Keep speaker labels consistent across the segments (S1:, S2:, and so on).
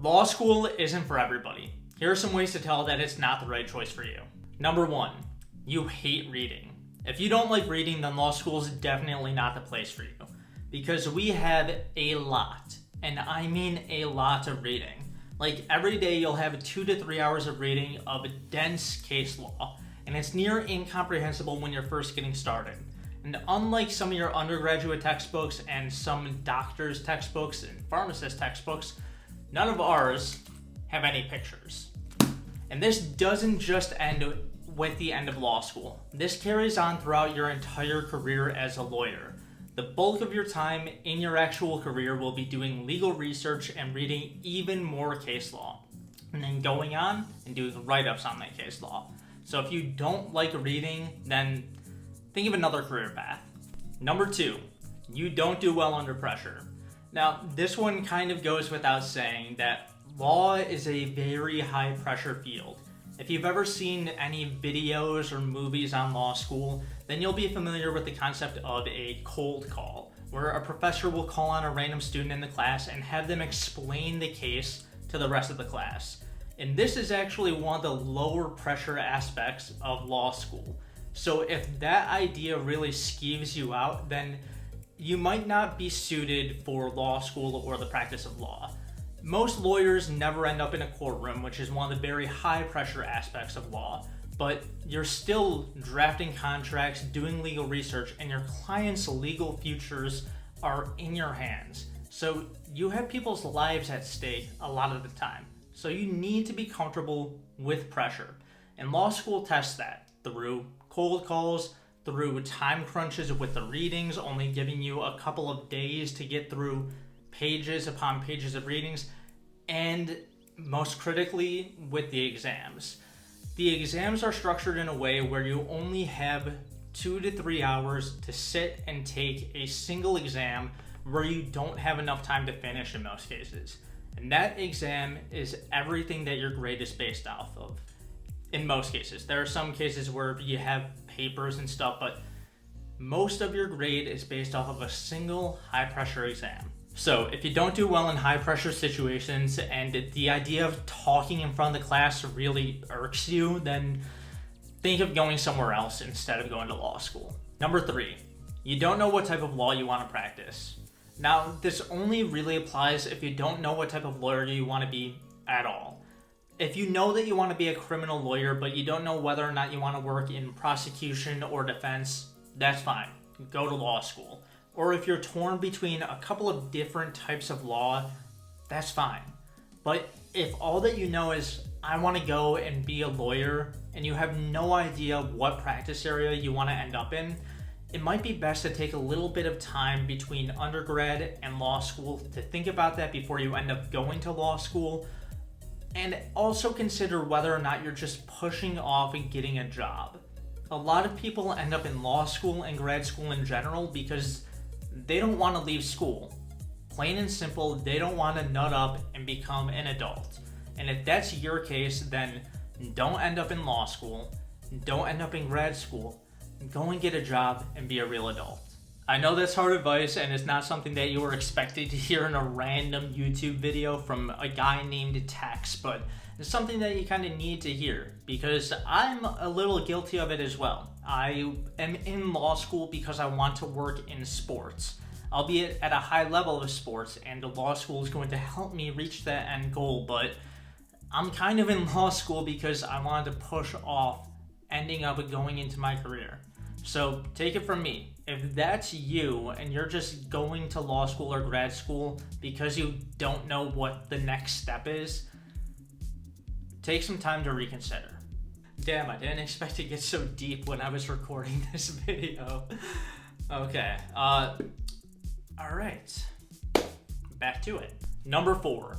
S1: Law school isn't for everybody. Here are some ways to tell that it's not the right choice for you. Number 1, you hate reading. If you don't like reading, then law school is definitely not the place for you, because we have a lot, and I mean a lot of reading. Like every day you'll have 2 to 3 hours of reading of dense case law, and it's near incomprehensible when you're first getting started. And unlike some of your undergraduate textbooks and some doctors' textbooks and pharmacist textbooks, none of ours have any pictures. And this doesn't just end with the end of law school. This carries on throughout your entire career as a lawyer. The bulk of your time in your actual career will be doing legal research and reading even more case law, and then going on and doing write-ups on that case law. So if you don't like reading, then think of another career path. Number 2, you don't do well under pressure. Now, this one kind of goes without saying that law is a very high pressure field. If you've ever seen any videos or movies on law school, then you'll be familiar with the concept of a cold call, where a professor will call on a random student in the class and have them explain the case to the rest of the class. And this is actually one of the lower pressure aspects of law school. So if that idea really skeeves you out, then you might not be suited for law school or the practice of law. Most lawyers never end up in a courtroom, which is one of the very high pressure aspects of law, but you're still drafting contracts, doing legal research, and your client's legal futures are in your hands. So you have people's lives at stake a lot of the time. So you need to be comfortable with pressure. And law school tests that through cold calls, through time crunches with the readings, only giving you a couple of days to get through pages upon pages of readings, and most critically, with the exams. The exams are structured in a way where you only have 2 to 3 hours to sit and take a single exam where you don't have enough time to finish in most cases. And that exam is everything that your grade is based off of. In most cases. There are some cases where you have papers and stuff, but most of your grade is based off of a single high pressure exam. So if you don't do well in high pressure situations and the idea of talking in front of the class really irks you, then think of going somewhere else instead of going to law school. Number 3, you don't know what type of law you want to practice. Now, this only really applies if you don't know what type of lawyer you want to be at all. If you know that you want to be a criminal lawyer, but you don't know whether or not you want to work in prosecution or defense, that's fine. Go to law school. Or if you're torn between a couple of different types of law, that's fine. But if all that you know is, I want to go and be a lawyer, and you have no idea what practice area you want to end up in, it might be best to take a little bit of time between undergrad and law school to think about that before you end up going to law school. And also consider whether or not you're just pushing off and getting a job. A lot of people end up in law school and grad school in general because they don't want to leave school. Plain and simple, they don't want to nut up and become an adult. And if that's your case, then don't end up in law school, don't end up in grad school, go and get a job and be a real adult. I know that's hard advice and it's not something that you were expecting to hear in a random YouTube video from a guy named Tex, but it's something that you kind of need to hear because I'm a little guilty of it as well. I am in law school because I want to work in sports, albeit at a high level of sports, and the law school is going to help me reach that end goal, but I'm kind of in law school because I wanted to push off ending up going into my career. So take it from me, if that's you and you're just going to law school or grad school because you don't know what the next step is, take some time to reconsider. Damn, I didn't expect to get so deep when I was recording this video. Okay, alright, back to it. Number 4,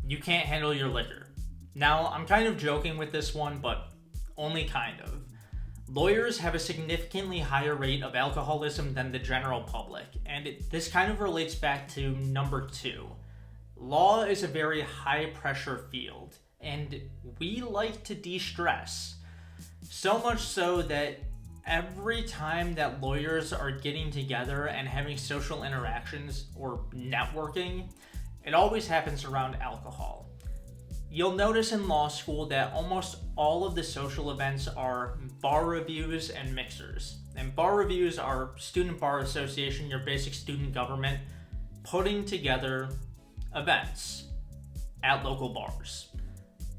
S1: you can't handle your liquor. Now, I'm kind of joking with this one, but only kind of. Lawyers have a significantly higher rate of alcoholism than the general public, and this kind of relates back to number 2. Law is a very high-pressure field, and we like to de-stress. So much so that every time that lawyers are getting together and having social interactions or networking, it always happens around alcohol. You'll notice in law school that almost all of the social events are bar reviews and mixers. And bar reviews are student bar association, your basic student government, putting together events at local bars.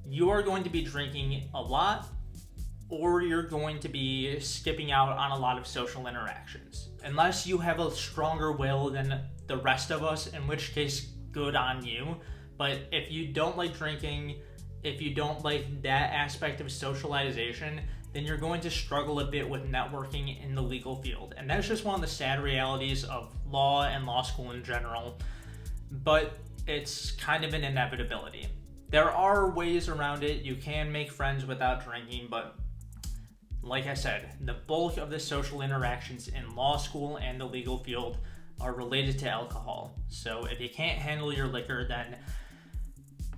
S1: You are going to be drinking a lot, or you're going to be skipping out on a lot of social interactions. Unless you have a stronger will than the rest of us, in which case, good on you. But if you don't like drinking, if you don't like that aspect of socialization, then you're going to struggle a bit with networking in the legal field. And that's just one of the sad realities of law and law school in general. But it's kind of an inevitability. There are ways around it. You can make friends without drinking, but like I said, the bulk of the social interactions in law school and the legal field are related to alcohol. So if you can't handle your liquor, then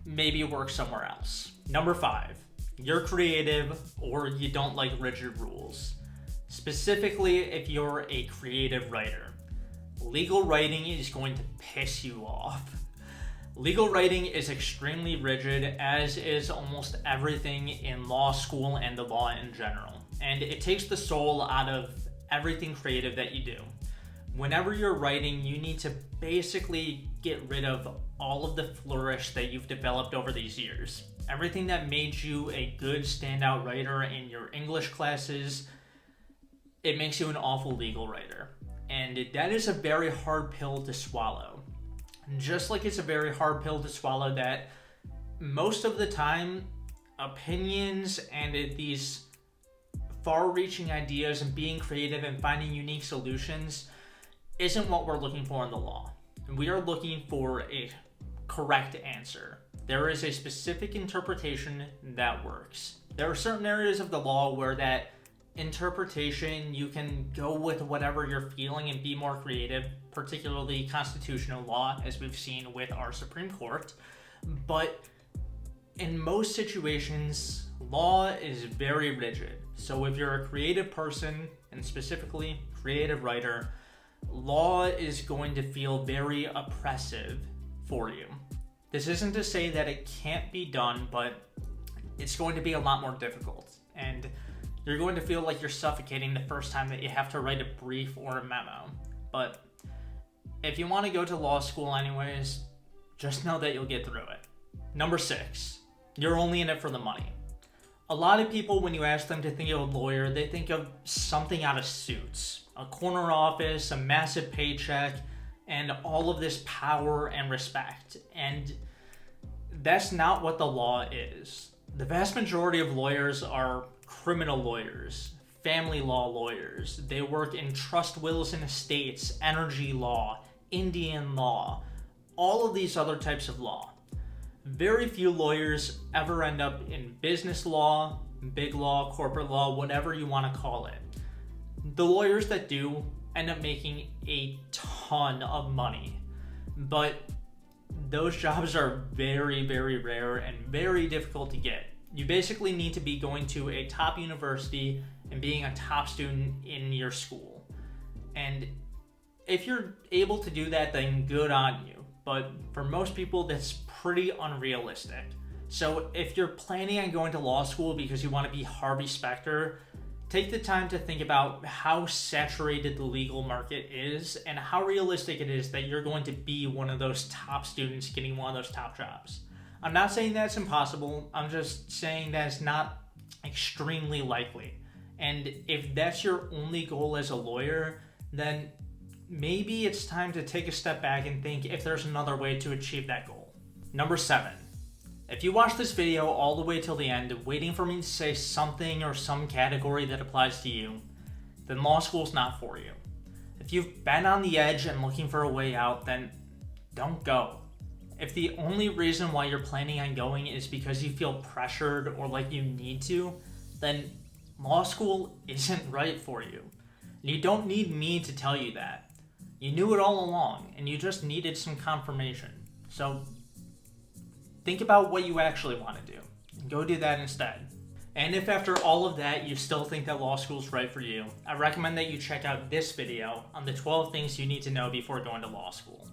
S1: maybe work somewhere else. Number 5, you're creative or you don't like rigid rules. Specifically, if you're a creative writer. Legal writing is going to piss you off. Legal writing is extremely rigid, as is almost everything in law school and the law in general. And it takes the soul out of everything creative that you do. Whenever you're writing, you need to basically get rid of all of the flourish that you've developed over these years. Everything that made you a good standout writer in your English classes, it makes you an awful legal writer. And that is a very hard pill to swallow. Just like it's a very hard pill to swallow that most of the time, opinions and these far-reaching ideas and being creative and finding unique solutions isn't what we're looking for in the law. We are looking for a correct answer. There is a specific interpretation that works. There are certain areas of the law where that interpretation, you can go with whatever you're feeling and be more creative, particularly constitutional law, as we've seen with our Supreme Court. But in most situations, law is very rigid. So if you're a creative person, and specifically creative writer, law is going to feel very oppressive for you. This isn't to say that it can't be done, but it's going to be a lot more difficult. And you're going to feel like you're suffocating the first time that you have to write a brief or a memo. But if you want to go to law school anyways, just know that you'll get through it. Number 6, you're only in it for the money. A lot of people, when you ask them to think of a lawyer, they think of something out of Suits. A corner office, a massive paycheck, and all of this power and respect. And that's not what the law is. The vast majority of lawyers are criminal lawyers, family law lawyers. They work in trust wills and estates, energy law, Indian law, all of these other types of law. Very few lawyers ever end up in business law, big law, corporate law, whatever you want to call it. The lawyers that do end up making a ton of money, but those jobs are very, very rare and very difficult to get. You basically need to be going to a top university and being a top student in your school. And if you're able to do that, then good on you. But for most people, that's pretty unrealistic. So if you're planning on going to law school because you want to be Harvey Specter, take the time to think about how saturated the legal market is and how realistic it is that you're going to be one of those top students getting one of those top jobs. I'm not saying that's impossible. I'm just saying that it's not extremely likely. And if that's your only goal as a lawyer, then maybe it's time to take a step back and think if there's another way to achieve that goal. Number 7. If you watch this video all the way till the end, waiting for me to say something or some category that applies to you, then law school's not for you. If you've been on the edge and looking for a way out, then don't go. If the only reason why you're planning on going is because you feel pressured or like you need to, then law school isn't right for you. You don't need me to tell you that. You knew it all along, and you just needed some confirmation. So think about what you actually want to do. Go do that instead. And if after all of that you still think that law school is right for you, I recommend that you check out this video on the 12 things you need to know before going to law school.